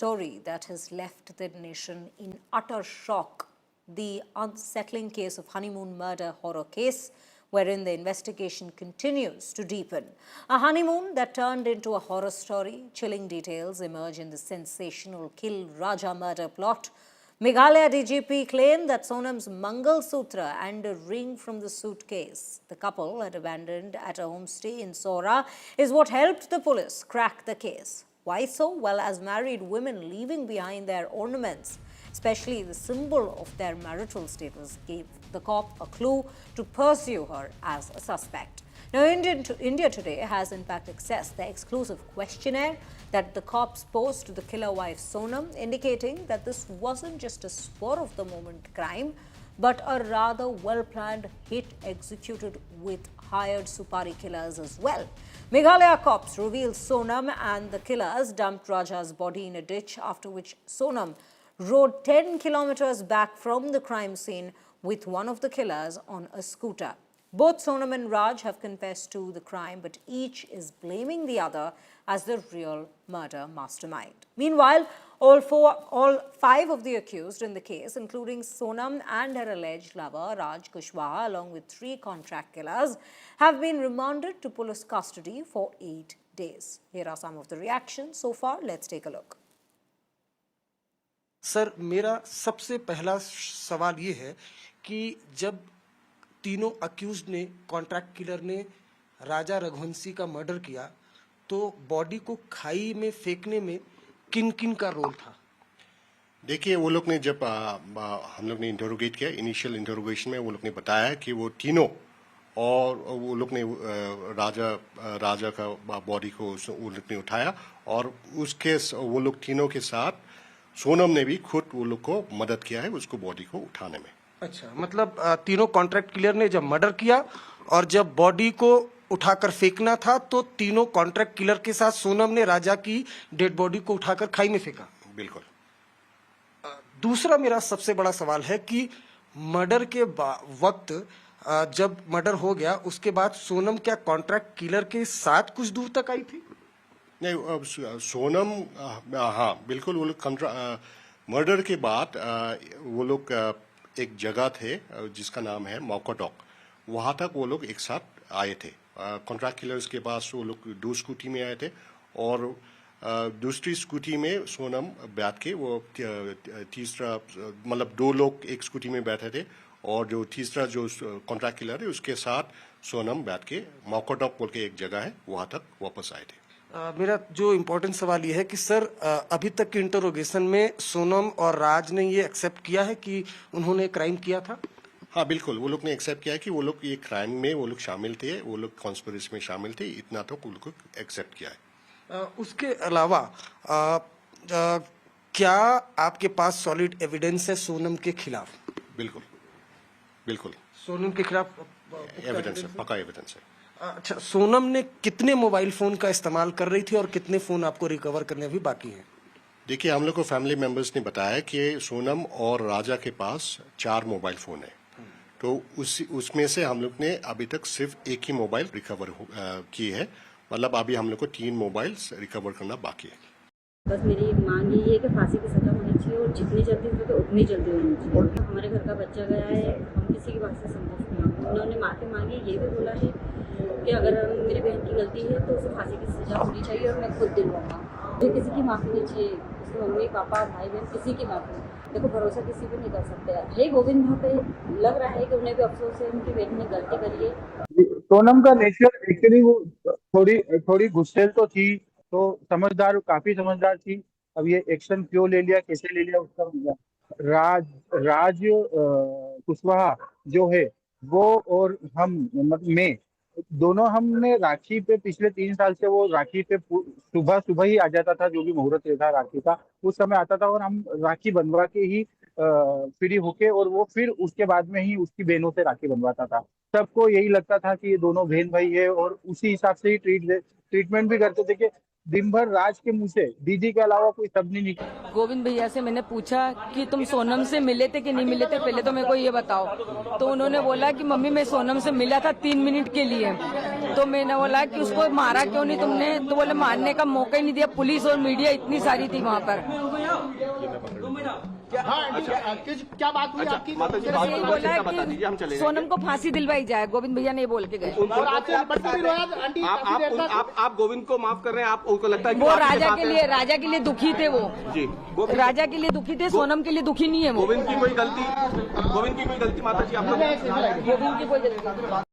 story that has left the nation in utter shock. The unsettling case of honeymoon murder horror case, wherein the investigation continues to deepen. A honeymoon that turned into a horror story. Chilling details emerge in the sensational Kill Raja murder plot. Meghalaya DGP claimed that Sonam's Mangal Sutra and a ring from the suitcase the couple had abandoned at a homestay in Sora is what helped the police crack the case. Why so? Well, as married women leaving behind their ornaments, especially the symbol of their marital status, gave the cop a clue to pursue her as a suspect. Now, India Today has in fact accessed the exclusive questionnaire that the cops posed to the killer wife Sonam, indicating that this wasn't just a spur-of-the-moment crime, but a rather well-planned hit executed with hired Supari killers as well. Meghalaya cops revealed Sonam and the killers dumped Raja's body in a ditch, after which Sonam rode 10 kilometers back from the crime scene with one of the killers on a scooter. Both Sonam and Raj have confessed to the crime, but each is blaming the other as the real murder mastermind. Meanwhile, all five of the accused in the case, including Sonam and her alleged lover Raj Kushwaha, along with 3 contract killers, have been remanded to police custody for 8 days. Here are some of the reactions so far. Let's take a look. Sir, मेरा सबसे पहला सवाल ये है कि जब तीनों accused ने, कॉन्ट्रैक्ट किलर ने राजा रघुवंशी का मर्डर किया, तो बॉडी को खाई में फेंकने में किन किन का रोल था? देखिए, वो लोग ने जब हम लोग ने इंटरोगेट किया, इनिशियल इंटरोगेशन में वो लोग ने बताया कि वो तीनों, और वो लोग ने राजा का बॉडी को वो लोग ने उठाया, और उसके वो लोग तीनों के साथ सोनम ने भी खुद वो लोग को मदद किया है उसको बॉडी को उठाने में। अच्छा, मतलब तीनों कॉन्ट्रैक्ट किलर ने जब मर्डर किया और जब बॉडी को उठाकर फेंकना था, तो तीनों कॉन्ट्रैक्ट किलर के साथ सोनम ने राजा की डेड बॉडी को उठाकर खाई में फेंका। बिल्कुल। दूसरा मेरा सबसे बड़ा सवाल है कि मर्डर के वक्त जब मर्डर हो गया, उसके बाद सोनम क्या कॉन्ट्रैक्ट किलर के साथ कुछ दूर तक आई थी? नहीं, सोनम, हाँ बिल्कुल, वो लोग मर्डर के बाद वो लोग एक जगह थे जिसका नाम है मौकाटॉक, वहाँ तक वो लोग एक साथ आए थे। कॉन्ट्रैक्ट किलर्स के पास वो लोग 2 स्कूटी में आए थे, और दूसरी स्कूटी में सोनम बैठ के, वो तीसरा, मतलब 2 लोग एक स्कूटी में बैठे थे, और जो तीसरा जो कॉन्ट्रैक्ट किलर है उसके साथ सोनम बैठ के मौकाटॉक बोल के एक जगह है, वहाँ तक वापस आए थे। मेरा जो इम्पोर्टेंट सवाल ये है कि सर, अभी तक के इंटरोगेशन में सोनम और राज ने ये एक्सेप्ट किया है कि उन्होंने क्राइम किया था? हाँ बिल्कुल, वो लोग ने एक्सेप्ट किया है कि वो लोग ये क्राइम में वो लोग शामिल थे, वो लोग कॉन्स्पिरेसी में शामिल थे, इतना तो वो लोग एक्सेप्ट किया है। उसके अलावा क्या आपके पास सॉलिड एविडेंस है सोनम के खिलाफ? बिल्कुल बिल्कुल, सोनम के खिलाफ एविडेंस है, पक्का एविडेंस है। अच्छा, सोनम ने कितने मोबाइल फोन का इस्तेमाल कर रही थी और कितने फोन आपको रिकवर करने अभी बाकी हैं? देखिए, हम लोग को फैमिली मेंबर्स ने बताया कि सोनम और राजा के पास 4 मोबाइल फोन है, तो उसमें से हम लोग ने अभी तक सिर्फ एक ही मोबाइल रिकवर की है, मतलब अभी हम लोग को 3 मोबाइल रिकवर करना बाकी है। बस मेरी एक मांग यही है कि फांसी की सजा होनी चाहिए, और जितनी जल्दी हो सके उतनी जल्दी होनी चाहिए। हमारे घर का बच्चा गया है, हम किसी की बात से संतुष्ट नहीं हैं। उन्होंने माफ़ी मांगी, ये भी बोला है कि अगर मेरी बहन की गलती है तो उसे फांसी की सजा होनी चाहिए, और मैं खुद दिलवाऊंगा। मुझे किसी की माफ़ी नहीं चाहिए, उसके मम्मी पापा भाई बहन किसी की माफ़ी नहीं। देखो, भरोसा किसी पे नहीं कर सकते। है गोविंद वहाँ पे, लग रहा है कि उन्हें भी अफसोस है, उनकी बहन ने गलती करी है। सोनम का नेचर एक्चुअली वो थोड़ी गुस्सेल तो थी, तो समझदार, काफी समझदार थी। अब ये एक्शन क्यों ले लिया, कैसे ले लिया, उसका राज कुशवाहा जो है वो, और हम, मतलब मैं, दोनों, हमने राखी पे पिछले 3 साल से, वो राखी पे सुबह ही आ जाता था, जो भी मुहूर्त रहता राखी का उस समय आता था, और हम राखी बनवा के ही फ्री होके, और वो फिर उसके बाद में ही उसकी बहनों से राखी बनवाता था। सबको यही लगता था कि ये दोनों बहन भाई है, और उसी हिसाब से ही ट्रीटमेंट भी करते थे कि दिन भर राज के मुंह से दीदी के अलावा कोई शब्द नहीं निकला। गोविंद भैया से मैंने पूछा कि तुम सोनम से मिले थे कि नहीं मिले थे, पहले तो मेरे को ये बताओ। तो उन्होंने बोला कि मम्मी मैं सोनम से मिला था 3 मिनट के लिए। तो तो मैंने बोला कि उसको मारा क्यों नहीं तुमने, तो बोले मारने का मौका ही नहीं दिया, पुलिस और मीडिया इतनी सारी थी वहाँ पर। क्या बात हुई आपकी? सिर्फ यही बोला कि सोनम को फांसी दिलवाई जाए, गोविंद भैया ने बोल के गए। और आपसे निपटते भी रोया आंटी? आप गोविंद को माफ कर रहे हैं, आपको लगता है कि वो राजा के लिए दुखी थे, वो जी राजा के लिए दुखी थे, सोनम के लिए दुखी नहीं है वो। गोविंद की कोई गलती माता जी आपको? गोविंद की कोई गलती